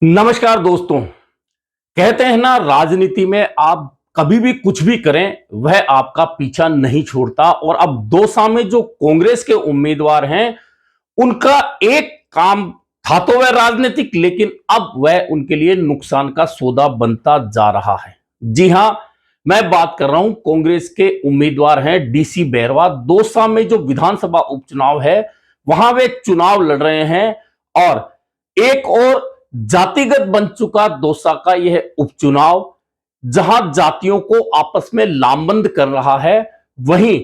नमस्कार दोस्तों। कहते हैं ना, राजनीति में आप कभी भी कुछ भी करें वह आपका पीछा नहीं छोड़ता। और अब दौसा में जो कांग्रेस के उम्मीदवार हैं उनका एक काम था तो वह राजनीतिक, लेकिन अब वह उनके लिए नुकसान का सौदा बनता जा रहा है। जी हां, मैं बात कर रहा हूं, कांग्रेस के उम्मीदवार हैं डीसी बैरवा। दौसा में जो विधानसभा उपचुनाव है वहां वे चुनाव लड़ रहे हैं। और एक और जातिगत बन चुका दौसा का यह उपचुनाव, जहां जातियों को आपस में लामबंद कर रहा है, वहीं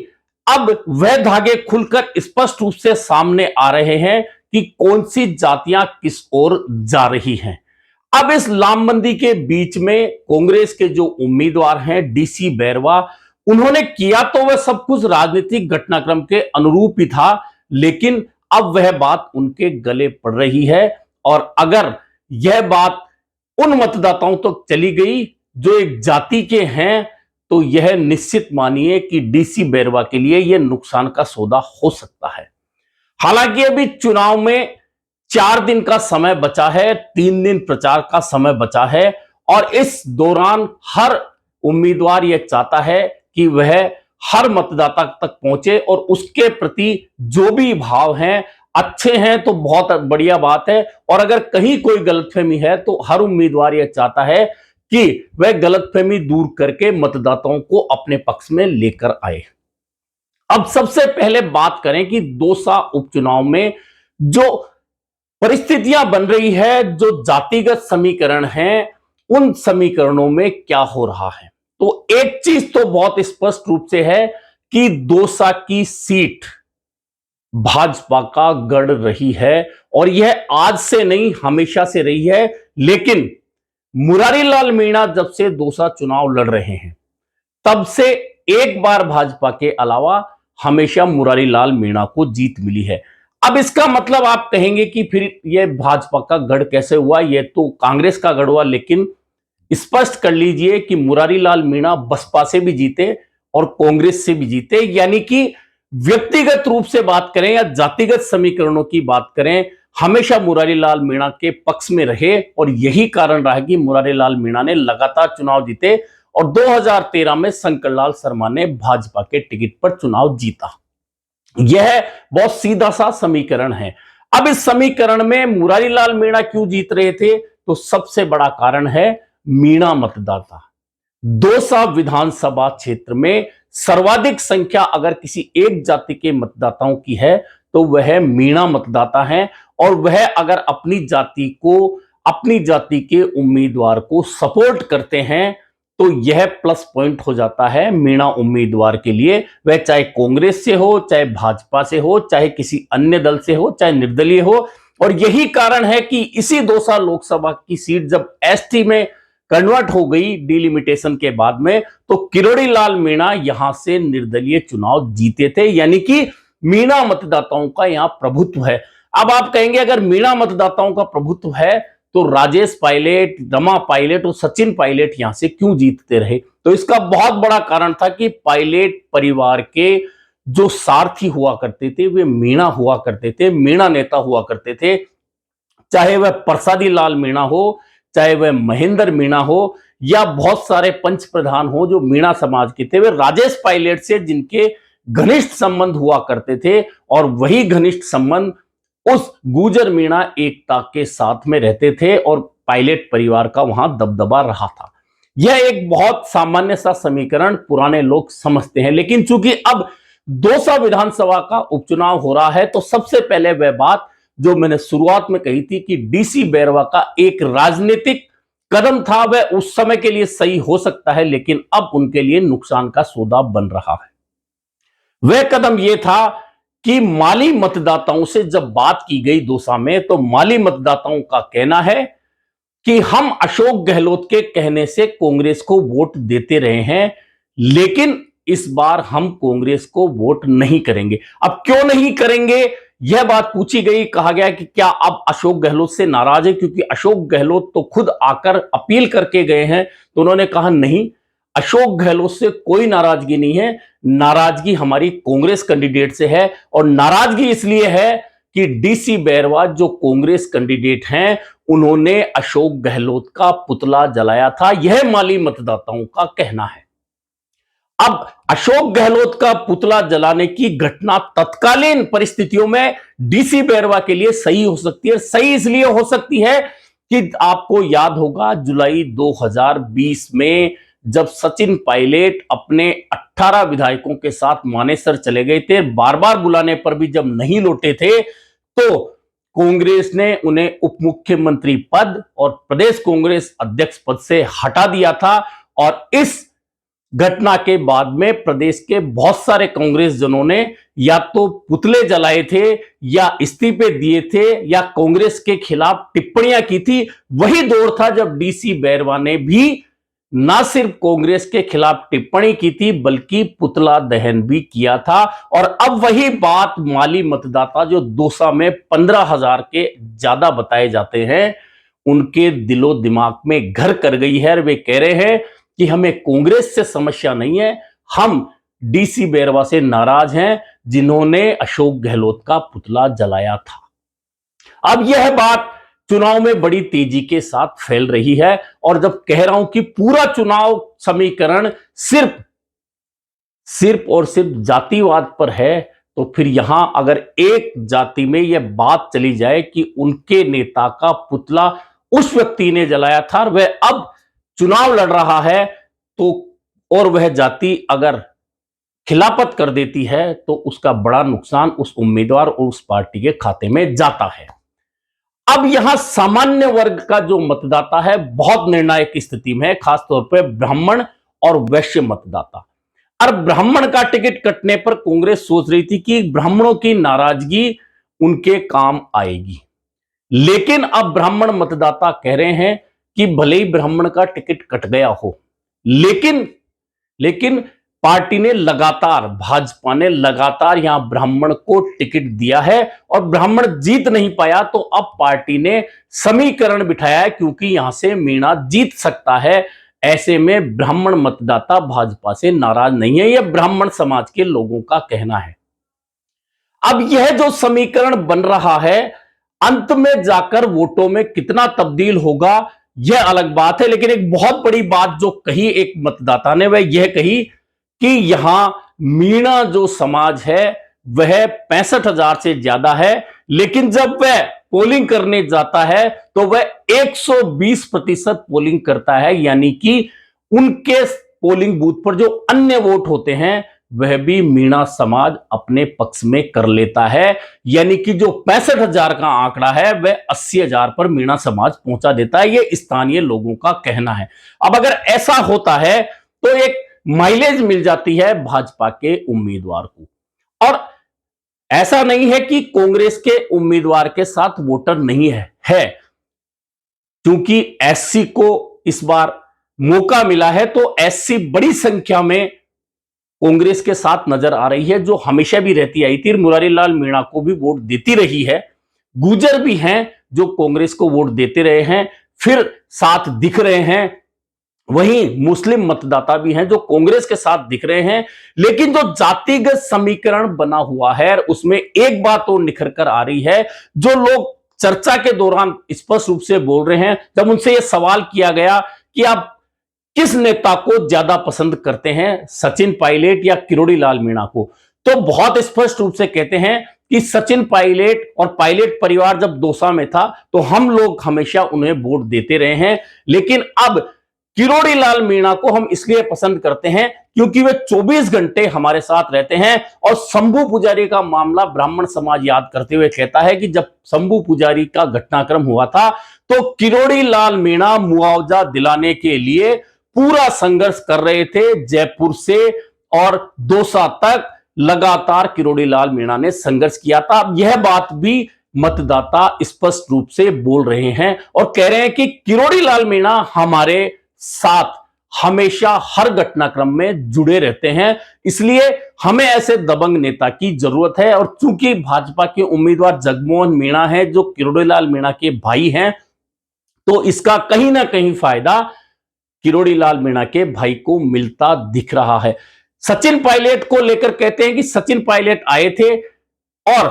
अब वह धागे खुलकर स्पष्ट रूप से सामने आ रहे हैं कि कौन सी जातियां किस ओर जा रही हैं। अब इस लामबंदी के बीच में कांग्रेस के जो उम्मीदवार हैं डीसी बैरवा, उन्होंने किया तो वह सब कुछ राजनीतिक घटनाक्रम के अनुरूप ही था, लेकिन अब वह बात उनके गले पड़ रही है। और अगर यह बात उन मतदाताओं तक चली गई जो एक जाति के हैं, तो यह निश्चित मानिए कि डीसी बैरवा के लिए यह नुकसान का सौदा हो सकता है। हालांकि अभी चुनाव में 4 दिन का समय बचा है, 3 दिन प्रचार का समय बचा है। और इस दौरान हर उम्मीदवार यह चाहता है कि वह हर मतदाता तक पहुंचे और उसके प्रति जो भी भाव हैं अच्छे हैं तो बहुत बढ़िया बात है। और अगर कहीं कोई गलतफहमी है तो हर उम्मीदवार यह चाहता है कि वह गलतफहमी दूर करके मतदाताओं को अपने पक्ष में लेकर आए। अब सबसे पहले बात करें कि दौसा उपचुनाव में जो परिस्थितियां बन रही है, जो जातिगत समीकरण हैं, उन समीकरणों में क्या हो रहा है। तो एक चीज तो बहुत स्पष्ट रूप से है कि दौसा की सीट भाजपा का गढ़ रही है। और यह आज से नहीं, हमेशा से रही है। लेकिन मुरारीलाल मीणा जब से दौसा चुनाव लड़ रहे हैं, तब से एक बार भाजपा के अलावा हमेशा मुरारीलाल मीणा को जीत मिली है। अब इसका मतलब आप कहेंगे कि फिर यह भाजपा का गढ़ कैसे हुआ, यह तो कांग्रेस का गढ़ हुआ। लेकिन स्पष्ट कर लीजिए कि मुरारीलाल मीणा बसपा से भी जीते और कांग्रेस से भी जीते। यानी कि व्यक्तिगत रूप से बात करें या जातिगत समीकरणों की बात करें, हमेशा मुरारीलाल मीणा के पक्ष में रहे। और यही कारण रहा कि मुरारीलाल मीणा ने लगातार चुनाव जीते और 2013 में शंकरलाल शर्मा ने भाजपा के टिकट पर चुनाव जीता। यह बहुत सीधा सा समीकरण है। अब इस समीकरण में मुरारीलाल मीणा क्यों जीत रहे थे, तो सबसे बड़ा कारण है मीणा मतदाता। दौसा विधानसभा क्षेत्र में सर्वाधिक संख्या अगर किसी एक जाति के मतदाताओं की है तो वह मीणा मतदाता है। और वह अगर अपनी जाति के उम्मीदवार को सपोर्ट करते हैं तो यह प्लस पॉइंट हो जाता है मीणा उम्मीदवार के लिए। वह चाहे कांग्रेस से हो, चाहे भाजपा से हो, चाहे किसी अन्य दल से हो, चाहे निर्दलीय हो। और यही कारण है कि इसी दौसा लोकसभा की सीट जब एसटी में कन्वर्ट हो गई डिलिमिटेशन के बाद में, तो किरोड़ी लाल मीणा यहां से निर्दलीय चुनाव जीते थे। यानी कि मीणा मतदाताओं का यहां प्रभुत्व है। अब आप कहेंगे अगर मीणा मतदाताओं का प्रभुत्व है तो राजेश पायलट, रमा पायलट और सचिन पायलट यहां से क्यों जीतते रहे। तो इसका बहुत बड़ा कारण था कि पायलट परिवार के जो सारथी हुआ करते थे वे मीणा हुआ करते थे, मीणा नेता हुआ करते थे। चाहे वह प्रसादी लाल मीणा हो, चाहे वह महेंद्र मीणा हो, या बहुत सारे पंच प्रधान हो जो मीणा समाज के थे, वे राजेश पायलट से जिनके घनिष्ठ संबंध हुआ करते थे। और वही घनिष्ठ संबंध उस गुजर मीणा एकता के साथ में रहते थे और पायलट परिवार का वहां दबदबा रहा था। यह एक बहुत सामान्य सा समीकरण पुराने लोग समझते हैं। लेकिन चूंकि अब दौसा विधानसभा का उपचुनाव हो रहा है, तो सबसे पहले वह बात जो मैंने शुरुआत में कही थी कि डीसी बैरवा का एक राजनीतिक कदम था, वह उस समय के लिए सही हो सकता है, लेकिन अब उनके लिए नुकसान का सौदा बन रहा है। वह कदम यह था कि माली मतदाताओं से जब बात की गई दौसा में, तो माली मतदाताओं का कहना है कि हम अशोक गहलोत के कहने से कांग्रेस को वोट देते रहे हैं, लेकिन इस बार हम कांग्रेस को वोट नहीं करेंगे। अब क्यों नहीं करेंगे यह बात पूछी गई। कहा गया कि क्या अब अशोक गहलोत से नाराज है, क्योंकि अशोक गहलोत तो खुद आकर अपील करके गए हैं। तो उन्होंने कहा नहीं, अशोक गहलोत से कोई नाराजगी नहीं है, नाराजगी हमारी कांग्रेस कैंडिडेट से है। और नाराजगी इसलिए है कि डीसी बैरवा जो कांग्रेस कैंडिडेट हैं, उन्होंने अशोक गहलोत का पुतला जलाया था, यह माली मतदाताओं का कहना है। अब अशोक गहलोत का पुतला जलाने की घटना तत्कालीन परिस्थितियों में डीसी बैरवा के लिए सही हो सकती है। सही इसलिए हो सकती है कि आपको याद होगा जुलाई 2020 में जब सचिन पायलट अपने 18 विधायकों के साथ मानेसर चले गए थे, बार बार बुलाने पर भी जब नहीं लौटे थे, तो कांग्रेस ने उन्हें उप मुख्यमंत्री पद और प्रदेश कांग्रेस अध्यक्ष पद से हटा दिया था। और इस घटना के बाद में प्रदेश के बहुत सारे कांग्रेस जनों ने या तो पुतले जलाए थे, या इस्तीफे दिए थे, या कांग्रेस के खिलाफ टिप्पणियां की थी। वही दौर था जब डीसी बैरवा ने भी ना सिर्फ कांग्रेस के खिलाफ टिप्पणी की थी, बल्कि पुतला दहन भी किया था। और अब वही बात माली मतदाता जो दौसा में 15,000 के ज्यादा बताए जाते हैं, उनके दिलो दिमाग में घर कर गई है। वे कह रहे हैं कि हमें कांग्रेस से समस्या नहीं है, हम डीसी बैरवा से नाराज हैं जिन्होंने अशोक गहलोत का पुतला जलाया था। अब यह बात चुनाव में बड़ी तेजी के साथ फैल रही है, और जब कह रहा हूं कि पूरा चुनाव समीकरण सिर्फ और सिर्फ जातिवाद पर है, तो फिर यहां अगर एक जाति में यह बात चली जाए कि उनके नेता का पुतला उस व्यक्ति ने जलाया था, वह अब चुनाव लड़ रहा है, तो और वह जाति अगर खिलाफत कर देती है, तो उसका बड़ा नुकसान उस उम्मीदवार और उस पार्टी के खाते में जाता है। अब यहां सामान्य वर्ग का जो मतदाता है बहुत निर्णायक स्थिति में है, खासतौर पर ब्राह्मण और वैश्य मतदाता। और ब्राह्मण का टिकट कटने पर कांग्रेस सोच रही थी कि ब्राह्मणों की नाराजगी उनके काम आएगी, लेकिन अब ब्राह्मण मतदाता कह रहे हैं कि भले ही ब्राह्मण का टिकट कट गया हो, लेकिन पार्टी ने लगातार, भाजपा ने लगातार यहां ब्राह्मण को टिकट दिया है, और ब्राह्मण जीत नहीं पाया, तो अब पार्टी ने समीकरण बिठाया है, क्योंकि यहां से मीणा जीत सकता है। ऐसे में ब्राह्मण मतदाता भाजपा से नाराज नहीं है, यह ब्राह्मण समाज के लोगों का कहना है। अब यह जो समीकरण बन रहा है, अंत में जाकर वोटों में कितना तब्दील होगा यह अलग बात है, लेकिन एक बहुत बड़ी बात जो कही एक मतदाता ने, वह यह कही कि यहां मीणा जो समाज है वह 65,000 से ज्यादा है, लेकिन जब वह पोलिंग करने जाता है तो वह 120% पोलिंग करता है, यानी कि उनके पोलिंग बूथ पर जो अन्य वोट होते हैं वह भी मीणा समाज अपने पक्ष में कर लेता है। यानी कि जो 65,000 का आंकड़ा है वह 80,000 पर मीणा समाज पहुंचा देता है, यह स्थानीय लोगों का कहना है। अब अगर ऐसा होता है तो एक माइलेज मिल जाती है भाजपा के उम्मीदवार को। और ऐसा नहीं है कि कांग्रेस के उम्मीदवार के साथ वोटर नहीं है, क्योंकि एससी को इस बार मौका मिला है, तो एससी बड़ी संख्या में कांग्रेस के साथ नजर आ रही है, जो हमेशा भी रहती आई थी। मुरारी लाल मीणा को भी वोट देती रही है। गुर्जर भी हैं जो कांग्रेस को वोट देते रहे हैं, फिर साथ दिख रहे हैं। वहीं मुस्लिम मतदाता भी हैं जो कांग्रेस के साथ दिख रहे हैं। लेकिन जो जातिगत समीकरण बना हुआ है, उसमें एक बात और निखर कर आ रही है, जो लोग चर्चा के दौरान स्पष्ट रूप से बोल रहे हैं। जब उनसे यह सवाल किया गया कि आप किस नेता को ज्यादा पसंद करते हैं, सचिन पायलट या किरोड़ी लाल मीणा को, तो बहुत स्पष्ट रूप से कहते हैं कि सचिन पायलट और पायलट परिवार जब दौसा में था तो हम लोग हमेशा उन्हें वोट देते रहे हैं, लेकिन अब किरोड़ी लाल मीणा को हम इसलिए पसंद करते हैं क्योंकि वे 24 घंटे हमारे साथ रहते हैं। और शंभू पुजारी का मामला ब्राह्मण समाज याद करते हुए कहता है कि जब शंभू पुजारी का घटनाक्रम हुआ था तो किरोड़ी लाल मीणा मुआवजा दिलाने के लिए पूरा संघर्ष कर रहे थे। जयपुर से और दौसा तक लगातार किरोड़ी लाल मीणा ने संघर्ष किया था। अब यह बात भी मतदाता स्पष्ट रूप से बोल रहे हैं और कह रहे हैं कि किरोड़ी लाल मीणा हमारे साथ हमेशा हर घटनाक्रम में जुड़े रहते हैं, इसलिए हमें ऐसे दबंग नेता की जरूरत है। और चूंकि भाजपा के उम्मीदवार जगमोहन मीणा है जो किरोड़ी लाल मीणा के भाई हैं, तो इसका कहीं ना कहीं फायदा किरोड़ी लाल मीणा के भाई को मिलता दिख रहा है। सचिन पायलट को लेकर कहते हैं कि सचिन पायलट आए थे और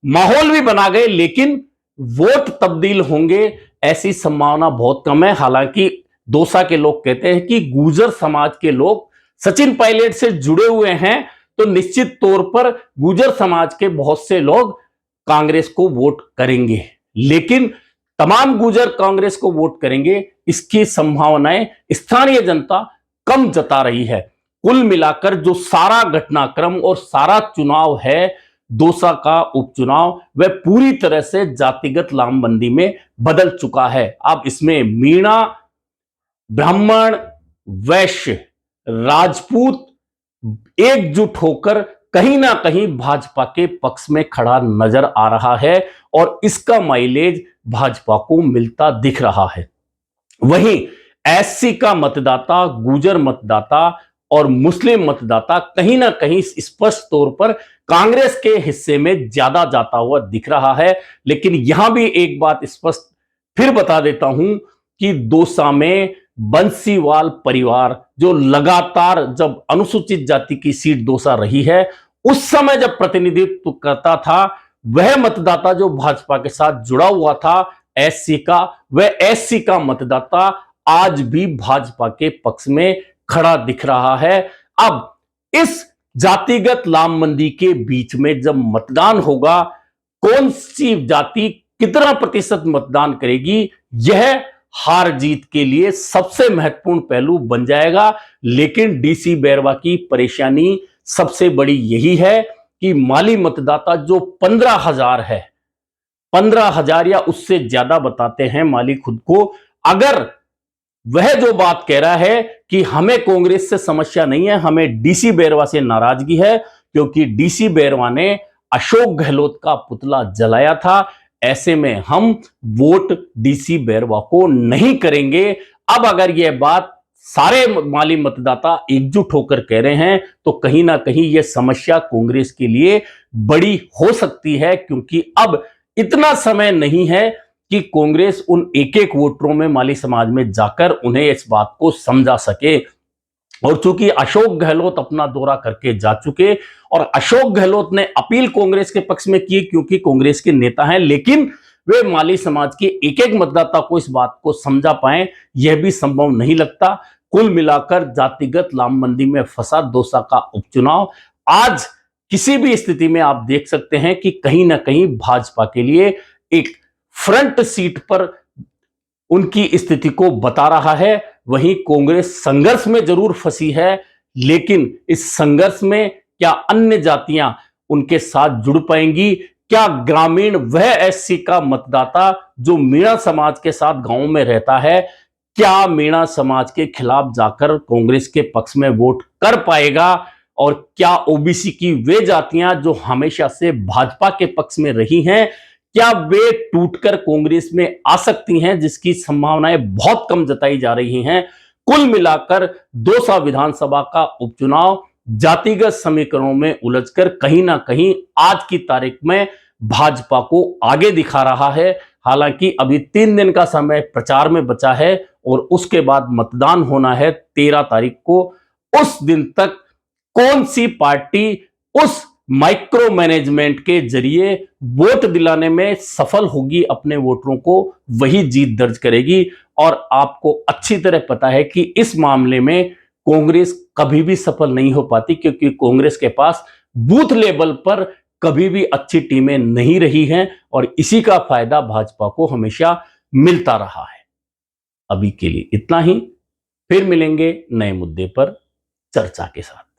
माहौल भी बना गए, लेकिन वोट तब्दील होंगे ऐसी संभावना बहुत कम है। हालांकि दौसा के लोग कहते हैं कि गुर्जर समाज के लोग सचिन पायलट से जुड़े हुए हैं, तो निश्चित तौर पर गुर्जर समाज के बहुत से लोग कांग्रेस को वोट करेंगे, लेकिन तमाम गुर्जर कांग्रेस को वोट करेंगे इसकी संभावनाएं स्थानीय जनता कम जता रही है। कुल मिलाकर जो सारा घटनाक्रम और सारा चुनाव है, दौसा का उपचुनाव, वह पूरी तरह से जातिगत लामबंदी में बदल चुका है। अब इसमें मीणा, ब्राह्मण, वैश्य, राजपूत एकजुट होकर कहीं ना कहीं भाजपा के पक्ष में खड़ा नजर आ रहा है और इसका माइलेज भाजपा को मिलता दिख रहा है। वहीं एससी का मतदाता, गुर्जर मतदाता और मुस्लिम मतदाता कहीं ना कहीं स्पष्ट तौर पर कांग्रेस के हिस्से में ज्यादा जाता हुआ दिख रहा है। लेकिन यहां भी एक बात स्पष्ट फिर बता देता हूं कि दौसा में बंसीवाल परिवार जो लगातार, जब अनुसूचित जाति की सीट दौसा रही है उस समय जब प्रतिनिधित्व करता था, वह मतदाता जो भाजपा के साथ जुड़ा हुआ था एससी का, वह एससी का मतदाता आज भी भाजपा के पक्ष में खड़ा दिख रहा है। अब इस जातिगत लामबंदी के बीच में जब मतदान होगा, कौन सी जाति कितना प्रतिशत मतदान करेगी, यह हार जीत के लिए सबसे महत्वपूर्ण पहलू बन जाएगा। लेकिन डीसी बैरवा की परेशानी सबसे बड़ी यही है कि माली मतदाता जो 15,000 है, 15,000 या उससे ज्यादा बताते हैं माली खुद को, अगर वह जो बात कह रहा है कि हमें कांग्रेस से समस्या नहीं है, हमें डीसी बैरवा से नाराजगी है क्योंकि डीसी बैरवा ने अशोक गहलोत का पुतला जलाया था, ऐसे में हम वोट डीसी बैरवा को नहीं करेंगे। अब अगर यह बात सारे माली मतदाता एकजुट होकर कह रहे हैं तो कहीं ना कहीं यह समस्या कांग्रेस के लिए बड़ी हो सकती है, क्योंकि अब इतना समय नहीं है कि कांग्रेस उन एक एक वोटरों में माली समाज में जाकर उन्हें इस बात को समझा सके। और चूंकि अशोक गहलोत अपना दौरा करके जा चुके और अशोक गहलोत ने अपील कांग्रेस के पक्ष में की क्योंकि कांग्रेस के नेता हैं, लेकिन वे माली समाज के एक एक मतदाता को इस बात को समझा पाए, यह भी संभव नहीं लगता। कुल मिलाकर जातिगत लामबंदी में फंसा दौसा का उपचुनाव आज किसी भी स्थिति में आप देख सकते हैं कि कहीं ना कहीं भाजपा के लिए एक फ्रंट सीट पर उनकी स्थिति को बता रहा है। वहीं कांग्रेस संघर्ष में जरूर फंसी है, लेकिन इस संघर्ष में क्या अन्य जातियां उनके साथ जुड़ पाएंगी? क्या ग्रामीण वह एससी का मतदाता जो मीणा समाज के साथ गांव में रहता है, क्या मीणा समाज के खिलाफ जाकर कांग्रेस के पक्ष में वोट कर पाएगा? और क्या ओबीसी की वे जातियां जो हमेशा से भाजपा के पक्ष में रही हैं, क्या वे टूटकर कांग्रेस में आ सकती हैं, जिसकी संभावनाएं बहुत कम जताई जा रही हैं? कुल मिलाकर दौसा विधानसभा का उपचुनाव जातिगत समीकरणों में उलझकर कहीं ना कहीं आज की तारीख में भाजपा को आगे दिखा रहा है। हालांकि अभी 3 दिन का समय प्रचार में बचा है और उसके बाद मतदान होना है 13 तारीख को। उस दिन तक कौन सी पार्टी उस माइक्रो मैनेजमेंट के जरिए वोट दिलाने में सफल होगी अपने वोटरों को, वही जीत दर्ज करेगी। और आपको अच्छी तरह पता है कि इस मामले में कांग्रेस कभी भी सफल नहीं हो पाती, क्योंकि कांग्रेस के पास बूथ लेवल पर कभी भी अच्छी टीमें नहीं रही हैं और इसी का फायदा भाजपा को हमेशा मिलता रहा है। अभी के लिए इतना ही, फिर मिलेंगे नए मुद्दे पर चर्चा के साथ।